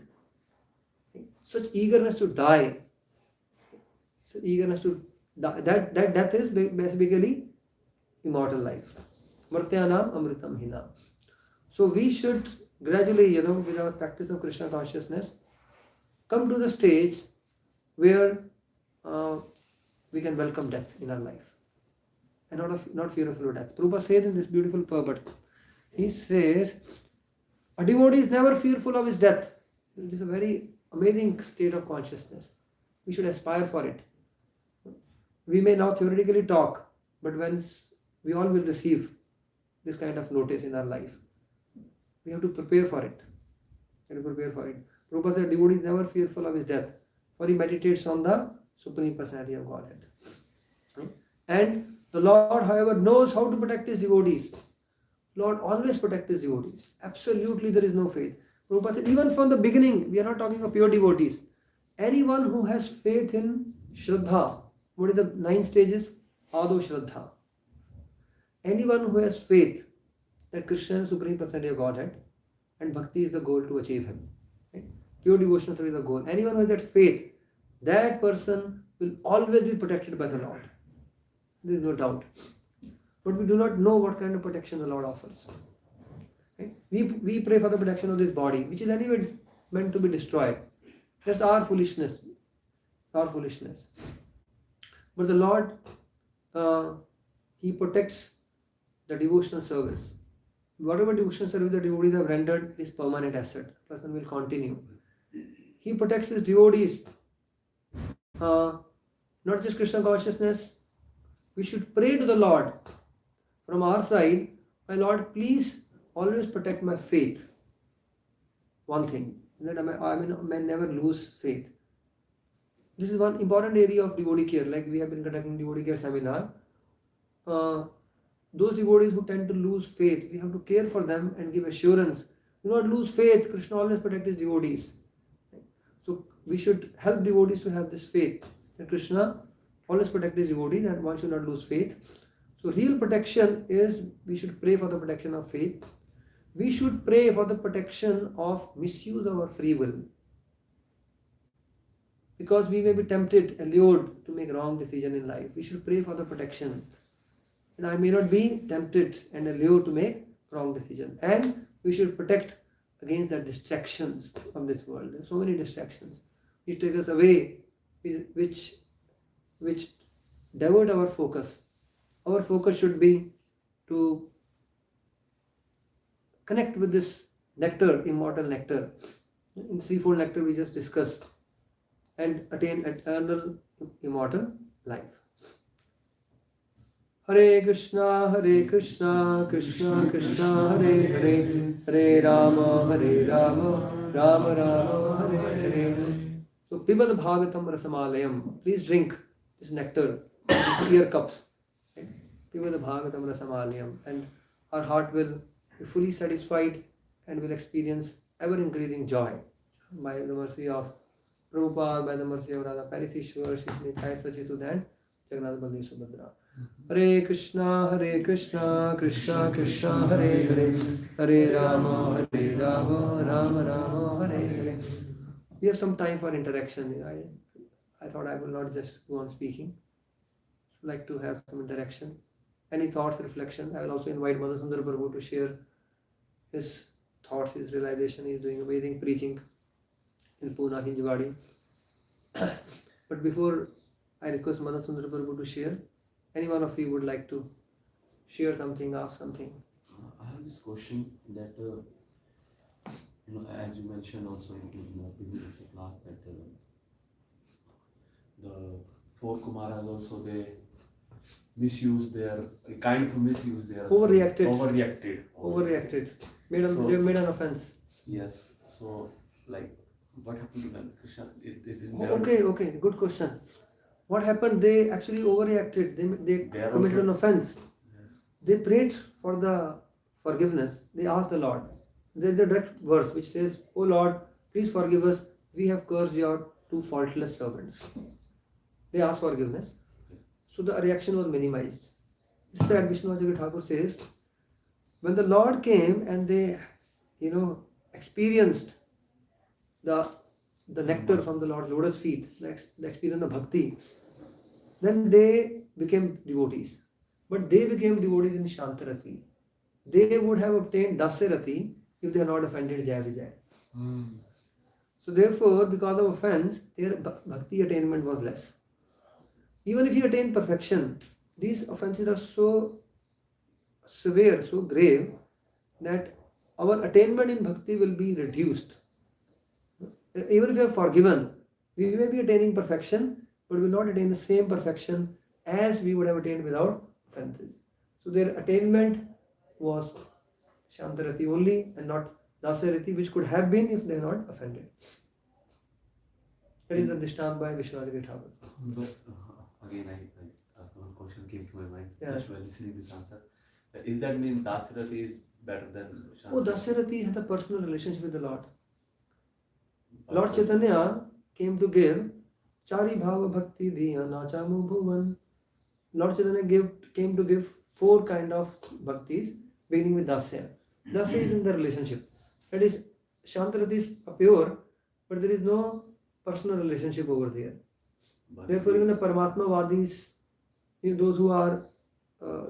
Such eagerness to die. Such eagerness to die. That death is basically immortal life. Martyanam amritam hina. So we should gradually, with our practice of Krishna consciousness, come to the stage where we can welcome death in our life. And not fearful of death. Prabhupada says in this beautiful purport, he says, a devotee is never fearful of his death. It is a very amazing state of consciousness. We should aspire for it. We may now theoretically talk, but when we all will receive this kind of notice in our life, we have to prepare for it. Prabhupada said, devotee is never fearful of his death, for he meditates on the Supreme Personality of Godhead. And the Lord, however, knows how to protect his devotees. Lord always protects his devotees. Absolutely there is no faith. Prabhupada said, even from the beginning, we are not talking of pure devotees. Anyone who has faith in Shraddha, what are the 9 stages? Ado Shraddha. Anyone who has faith that Krishna is Supreme Personality of Godhead and Bhakti is the goal to achieve him. Right? Pure devotion is the goal. Anyone who has that faith, that person will always be protected by the Lord. There is no doubt. But we do not know what kind of protection the Lord offers. Right? We pray for the protection of this body, which is anyway meant to be destroyed. That's our foolishness. But the Lord, He protects the devotional service. Whatever devotional service the devotees have rendered is permanent asset. The person will continue. He protects his devotees. Not just Krishna consciousness. We should pray to the Lord from our side, my Lord, please always protect my faith. One thing, that I may never lose faith. This is one important area of devotee care. Like we have been conducting devotee care seminar. Those devotees who tend to lose faith, we have to care for them and give assurance. Do not lose faith. Krishna always protects his devotees. So we should help devotees to have this faith that Krishna always protects his devotees and one should not lose faith. So real protection is we should pray for the protection of faith. We should pray for the protection of misuse of our free will. Because we may be tempted, allured to make wrong decision in life. We should pray for the protection. And I may not be tempted and allured to make wrong decision. And we should protect against the distractions of this world. There are so many distractions which take us away, which divert our focus. Our focus should be to connect with this nectar, immortal nectar, in threefold nectar we just discussed, and attain eternal immortal life. Hare Krishna, Krishna Krishna, Hare Hare, Hare Rama, Rama Rama, Hare Hare. So, Pibad Bhagavatam Rasamalayam. Please drink this nectar, these clear cups. Right? Pibad Bhagavatam Rasamalayam. And our heart will be fully satisfied and will experience ever increasing joy by the mercy of Prabhupada, by the mercy of Radha Parisisvara Mandir and Jagannath Baldev Subhadra. Hare Krishna, Krishna Krishna, Hare Hare, Hare Rama, Rama Rama, Hare Hare. We have some time for interaction. I thought I will not just go on speaking. I'd like to have some interaction. Any thoughts, reflection? I will also invite Madhusundar Prabhu to share his thoughts, his realization. He is doing amazing preaching in Pune, Hinjawadi. But before I request Madhusundar Prabhu to share, any one of you would like to share something, ask something? I have this question that, as you mentioned also in the beginning of the class, that the four Kumaras also, they misuse their, overreacted. They made an offense. Yes. So, like, what happened to them? Krishna, it is in Okay, good question. What happened? They actually overreacted. They committed an offense. Yes. They prayed for the forgiveness. They asked the Lord. There is a direct verse which says, "O Lord, please forgive us. We have cursed your two faultless servants." They asked forgiveness. So the reaction was minimized. It's said, Vishnu Thakur says, when the Lord came and they, experienced the nectar from the Lord's lotus feet, the experience of bhakti, then they became devotees. But they became devotees in Shantarati. They would have obtained Dasarati if they had not offended Jai Vijay. So therefore, because of offense, their bhakti attainment was less. Even if you attain perfection, these offenses are so severe, so grave, that our attainment in bhakti will be reduced. Even if we are forgiven, we may be attaining perfection, but we will not attain the same perfection as we would have attained without offenses. So their attainment was Shantarati only and not Dasarati, which could have been if they had not offended. That is the Dishtant by Vishwanath Thakur. But again, one question came to my mind just while listening to this answer. Is that mean Dasarati is better than Shantarati? Oh, Dasarati has a personal relationship with the Lord. Lord Chaitanya came to give Chari Bhava Bhakti Diya Nachamu Bhuvan. Lord Chaitanya came to give 4 kind of bhaktis, beginning with Dasya. Dasya is in the relationship. That is, Shantarati is pure, but there is no personal relationship over there. Therefore, even the Paramatma Vadis, those who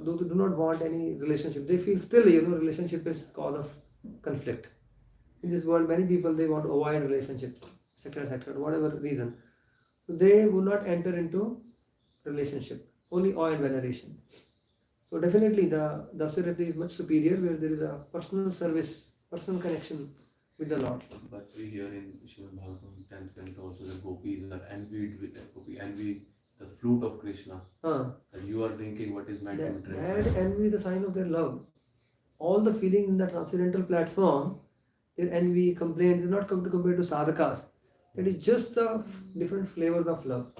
do not want any relationship, they feel still, relationship is cause of conflict. In this world, many people, they want to avoid relationship, etc., whatever reason. So they would not enter into relationship, only awe and veneration. So definitely the Dasarati is much superior, where there is a personal service, personal connection with the Lord. But we hear in Srimad Bhagavatam 10th canto also the gopis are envied with that gopi, envy the flute of Krishna. And you are drinking what is meant to be drank. That envy is the sign of their love. All the feeling in the transcendental platform, their envy, complaint, is not compared to sadhakas. That is just the different flavors of love.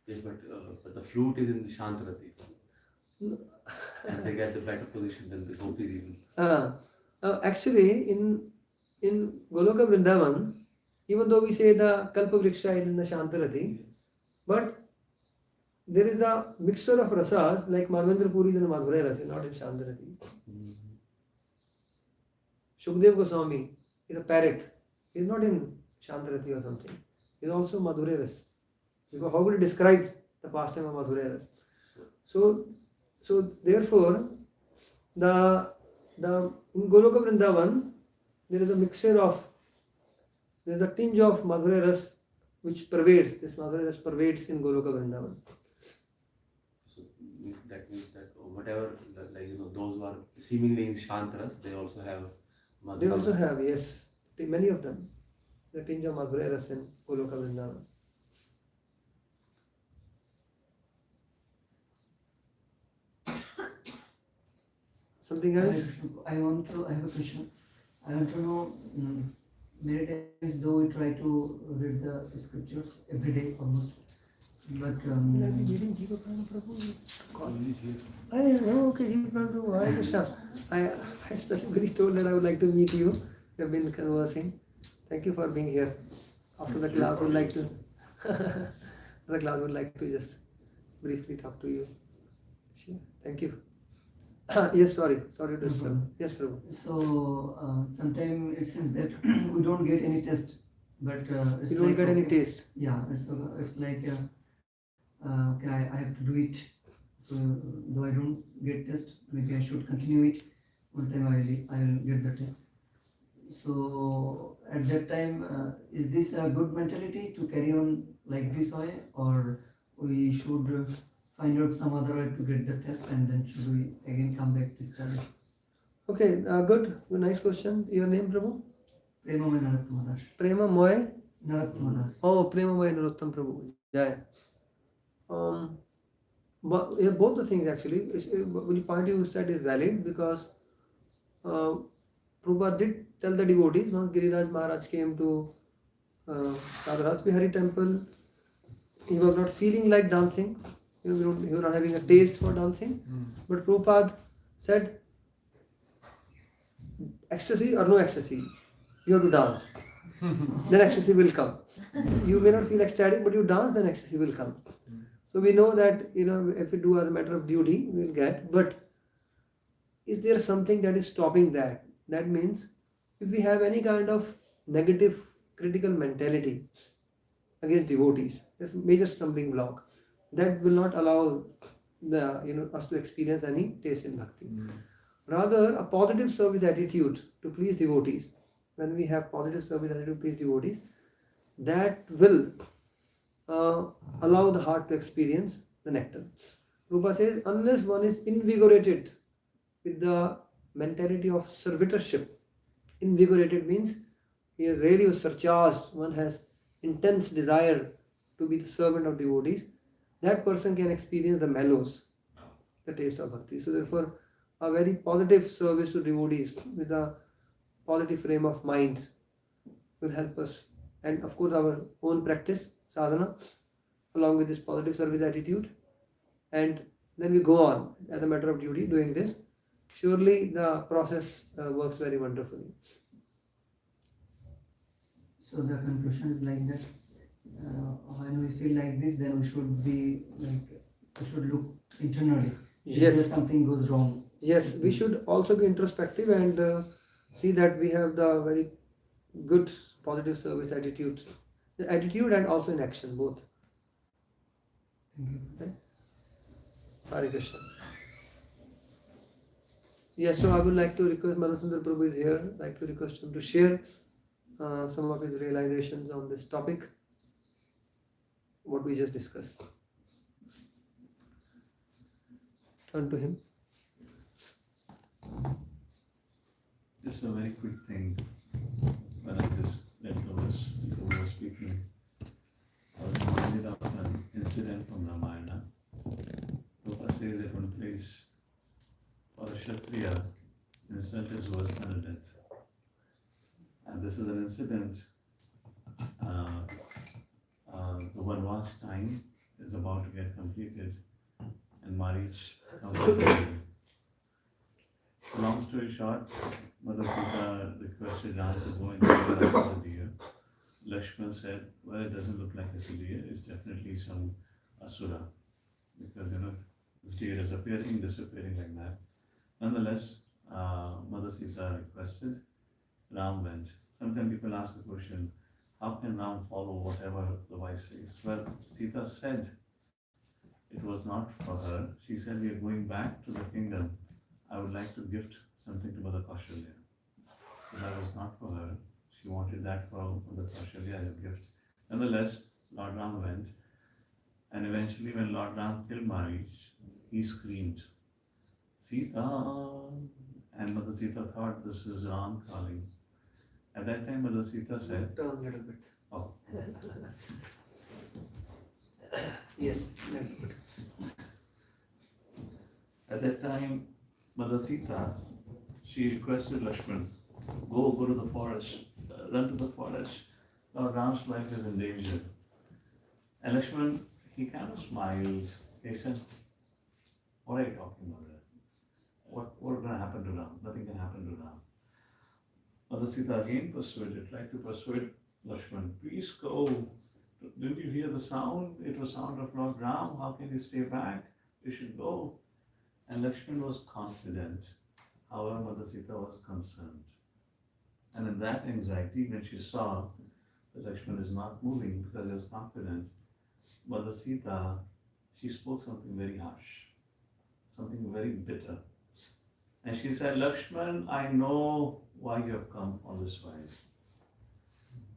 Yes, but the flute is in the Shantarati. And they get the better position than the gopis even. Actually, in Goloka Vrindavan, even though we say the Kalpa Vriksha is in the Shantarati, but there is a mixture of rasas like Madhavendra Puri and Madhurya Rasa, not in Shantarati. Shukdev Goswami is a parrot. He is not in Shantarati or something. He is also Madhurya Rasa. Because how would he describe the pastime of Madhurya Rasa? So therefore, in Goloka Vrindavan, there is a mixture of, there is a tinge of Madhurya Rasa which pervades, this Madhurya Rasa pervades in Goloka Vrindavan. So that means that whatever, those who are seemingly in Shantaras, they also have Madhurya. They also have, yes, many of them, the tinge of Madhurya Rasa in Goloka Vrindavan. Something Hare else? Krishna. I have a question. I want to know, many times though we try to read the scriptures every day almost, but Okay, Jeev Prabhu, Hare Krishna. I specifically told that I would like to meet you. We have been conversing. Thank you for being here. After the class, would like to. The class would like to just briefly talk to you. Sure. Thank you. Yes, sorry to disturb. Yes, Prabhu. so sometimes it seems that we don't get any test, but it's You don't like, get any okay, taste. Yeah, it's like okay, I have to do it. So though I don't get test, maybe I should continue it. One time I will get the test. So at that time, is this a good mentality to carry on like this way, or we should find out some other way to get the test, and then should we again come back to study? Okay, good. Nice question. Your name, Prabhu? Premamay Narottamadas. Prema Moy. Narottamadas. Oh, Prema Moy Narottam Prabhu. Jai. But yeah, both the things actually. The point you said is valid because Prabhupada did tell the devotees once Giriraj Maharaj came to Radha Bihari temple. He was not feeling like dancing. He was not having a taste for dancing. But Prabhupada said, ecstasy or no ecstasy, you have to dance. Then ecstasy will come. You may not feel ecstatic, but you dance, then ecstasy will come. So we know that if we do as a matter of duty, we will get. But is there something that is stopping that? That means if we have any kind of negative, critical mentality against devotees, it's a major stumbling block. That will not allow us to experience any taste in bhakti. Rather, a positive service attitude to please devotees. When we have positive service attitude to please devotees, that will allow the heart to experience the nectar. Rupa says, unless one is invigorated with the mentality of servitorship, invigorated means he is really surcharged, one has intense desire to be the servant of devotees, that person can experience the mellows, the taste of bhakti. So therefore, a very positive service to devotees with a positive frame of mind will help us. And of course, our own practice, sadhana, along with this positive service attitude. And then we go on as a matter of duty doing this. Surely the process works very wonderfully. So the conclusion is like that. When we feel like this, then we should be like, we should look internally. Yes. If something goes wrong. Yes, we should also be introspective and see that we have the very good positive service attitudes. The attitude and also in action, both. Thank you. Okay? Hare Krishna. Yes, so I would like to request Madhusundar Prabhu is here. I'd like to request him to share some of his realizations on this topic, what we just discussed. Turn to him. Just a very quick thing. When I just let was speaking, I was reminded of an incident from Ramayana. Prabhupada says at one place, for a Kshatriya, insult is worse than a death. And this is an incident, the Vanvas time is about to get completed, and Marich comes to the wedding. Long story short, Mother Sita requested Ram to go and look at the deer. Lakshman said, well, it doesn't look like it's a deer, it's definitely some asura. Because, this deer is appearing, disappearing like that. Nonetheless, Mother Sita requested, Ram went. Sometimes people ask the question, how can Ram follow whatever the wife says? Well, Sita said it was not for her. She said, we are going back to the kingdom. I would like to gift something to Mother Kaushalya. So that was not for her. She wanted that for Mother Kaushalya as a gift. Nonetheless, Lord Ram went. And eventually when Lord Ram killed Marich, he screamed, Sita! And Mother Sita thought this is Ram calling. At that time Mother Sita said, Turn a little bit. oh, Yes, that's good. at that time Mother Sita, she requested Lakshman, go to the forest, run to the forest. Lord Ram's life is in danger. And Lakshman, he kind of smiled. He said, what are you talking about there? What's going to happen to Ram? Nothing can happen to Ram. Mother Sita again tried to persuade Lakshman, please go. Didn't you hear the sound? It was sound of Lord Ram. How can you stay back? You should go. And Lakshman was confident. However, Mother Sita was concerned. And in that anxiety, when she saw that Lakshman is not moving because he was confident, Mother Sita, she spoke something very harsh, something very bitter. And she said, Lakshman, I know why you have come all this way.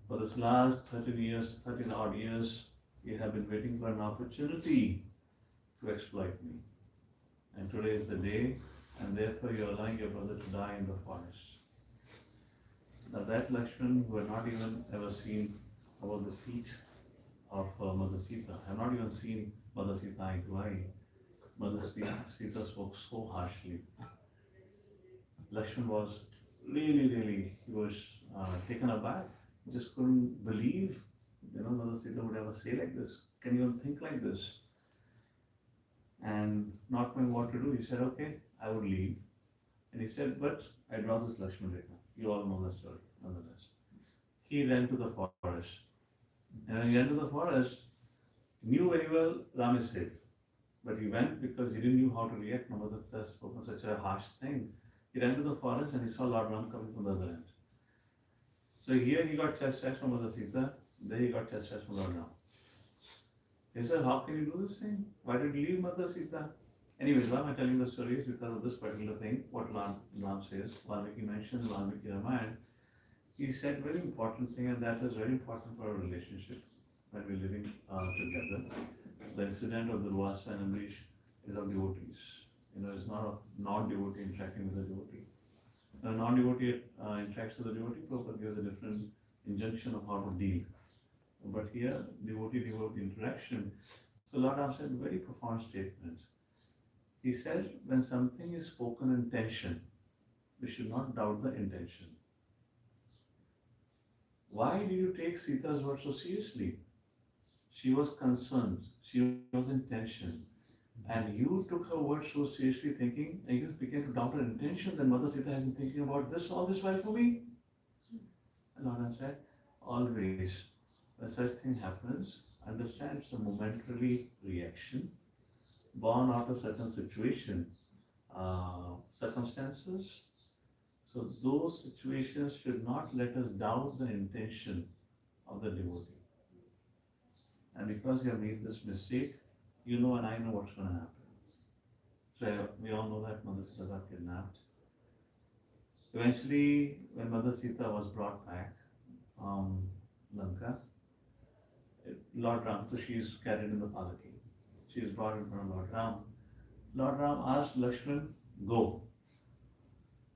For this last 13 odd years, you have been waiting for an opportunity to exploit me. And today is the day, and therefore you are allowing your brother to die in the forest. Now that Lakshman, who had not even ever seen about the feet of Mother Sita, have not even seen Mother Sita eye to eye, Mother Sita spoke so harshly. Lakshman was really, he was taken aback. He just couldn't believe, Mother Sita would ever say like this. Can you even think like this? And not knowing what to do, he said, okay, I would leave. And he said, but I draw this Lakshman Rekha. You all know the story, nonetheless. He ran to the forest. And when he ran to the forest, he knew very well Ram is safe. But he went because he didn't know how to react. Mother Sita spoke such a harsh thing. He ran to the forest and he saw Lord Ram coming from the other end. So here he got chastised from Mother Sita, there he got chastised from Lord Ram. He said, how can you do this thing? Why did you leave Mother Sita? Anyways, why am I telling the story is because of this particular thing, what Ram says. Valmiki mentions Valmiki Ramayana. He said very important thing, and that is very important for our relationship when we're living together. The incident of the Durvasa and Amrish is of devotees. It's not a non-devotee interacting with a devotee. When a non-devotee interacts with a devotee, Prabhupada gives a different injunction of how to deal. But here, devotee-devotee interaction. So Lord Ram said a very profound statement. He said, when something is spoken in tension, we should not doubt the intention. Why did you take Sita's word so seriously? She was concerned. She was in tension. And you took her word so seriously thinking, and you began to doubt her intention, that Mother Sita has been thinking about this all this while for me. And Lord Ram said, always, when such thing happens, understand it's a momentary reaction, born out of certain situation, circumstances. So those situations should not let us doubt the intention of the devotee. And because you have made this mistake, you know and I know what's going to happen. So we all know that Mother Sita got kidnapped. Eventually, when Mother Sita was brought back from Lanka, Lord Ram, so she is carried in the palaki. She is brought in front of Lord Ram. Lord Ram asked Lakshman, go.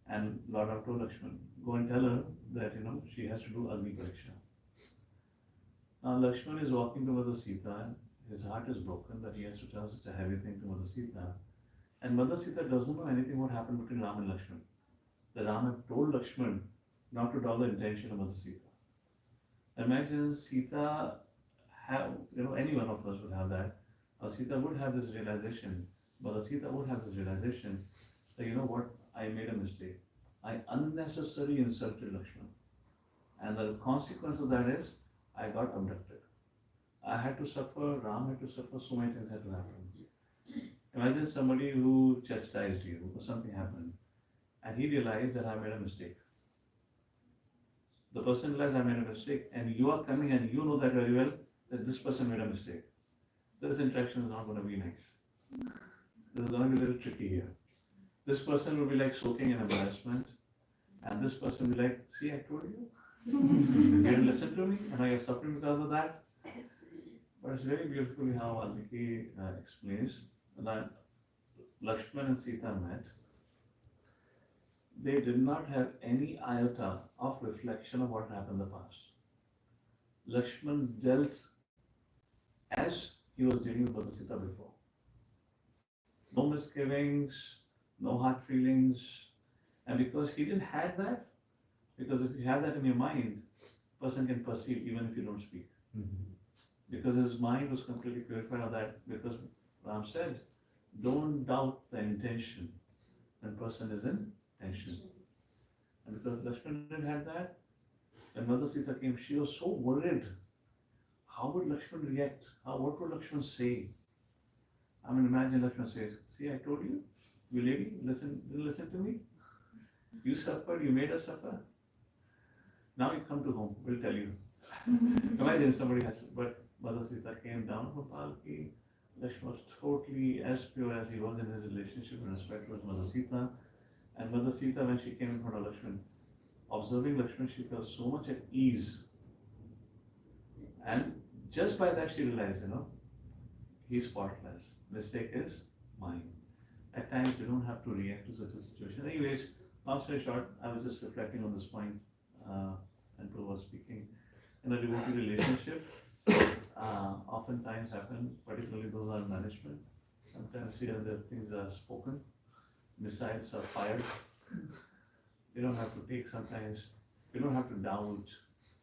And Lord Ram told Lakshman, go and tell her that, she has to do Agni Pariksha. Now Lakshman is walking to Mother Sita. His heart is broken that he has to tell such a heavy thing to Mother Sita. And Mother Sita doesn't know anything what happened between Ram and Lakshman. The Ram had told Lakshman not to doubt the intention of Mother Sita. Imagine Sita have, any one of us would have that. Sita would have this realization, Mother Sita would have this realization that, what, I made a mistake. I unnecessarily insulted Lakshman. And the consequence of that is, I got abducted. I had to suffer, Ram had to suffer, so many things had to happen. Imagine somebody who chastised you because something happened and he realized that I made a mistake. The person realized I made a mistake and you are coming and you know that very well that this person made a mistake. This interaction is not going to be nice. This is going to be a little tricky here. This person will be like soaking in embarrassment and this person will be like, see, I told you. You didn't listen to me and I am suffering because of that. But it's very beautifully how Valmiki explains that Lakshman and Sita met. They did not have any iota of reflection of what happened in the past. Lakshman dealt as he was dealing with Mother Sita before. No misgivings, no hard feelings. And because he didn't have that, because if you have that in your mind, person can perceive even if you don't speak. Because his mind was completely purified of that, because Ram said, don't doubt the intention when person is in tension. And because Lakshman didn't have that, when Mother Sita came, she was so worried. How would Lakshman react? What would Lakshman say? I mean, imagine Lakshman says, see, I told you, you lady, didn't listen to me. You suffered, you made us suffer. Now you come to home, we'll tell you. Imagine somebody has, but Mother Sita came down from Palki. Lakshman was totally as pure as he was in his relationship and respect towards Mother Sita. And Mother Sita, when she came in front of Lakshman, observing Lakshman, she felt so much at ease. And just by that she realized, he's faultless. Mistake is mine. At times we don't have to react to such a situation. Anyways, long story short, I was just reflecting on this point and Prabhu was speaking. In a devotee relationship, oftentimes happen, particularly those are management. Sometimes here the things are spoken, missiles are fired. You don't have to take sometimes, you don't have to doubt.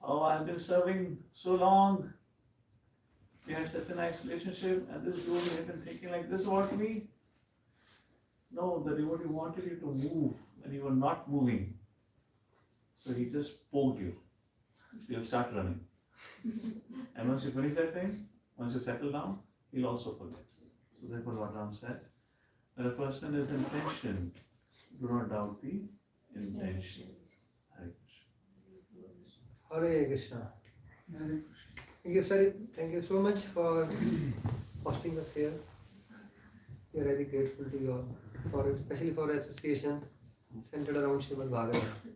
Oh, I've been serving so long. We had such a nice relationship, and this devotee had been thinking like this about me. No, the devotee wanted you to move, and you were not moving. So he just poked you. So you'll start running. And once you finish that thing, once you settle down, he'll also forget. So therefore what Ram said, when a person is in tension, do not doubt the intention. Hare Krishna. Hare Krishna. Thank you, sir. Thank you so much for hosting us here. We are very grateful to you all, especially for association centered around Srimad Bhagavatam.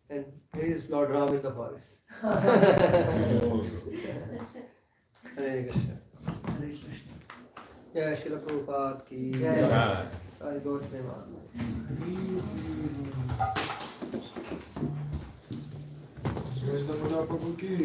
And here is Lord Ram in the forest. Hare Krishna. Hare Krishna. Jai Srila Prabhupada ki Jai. Jai. Jai Gaur Premanand. Damodar Prabhu ki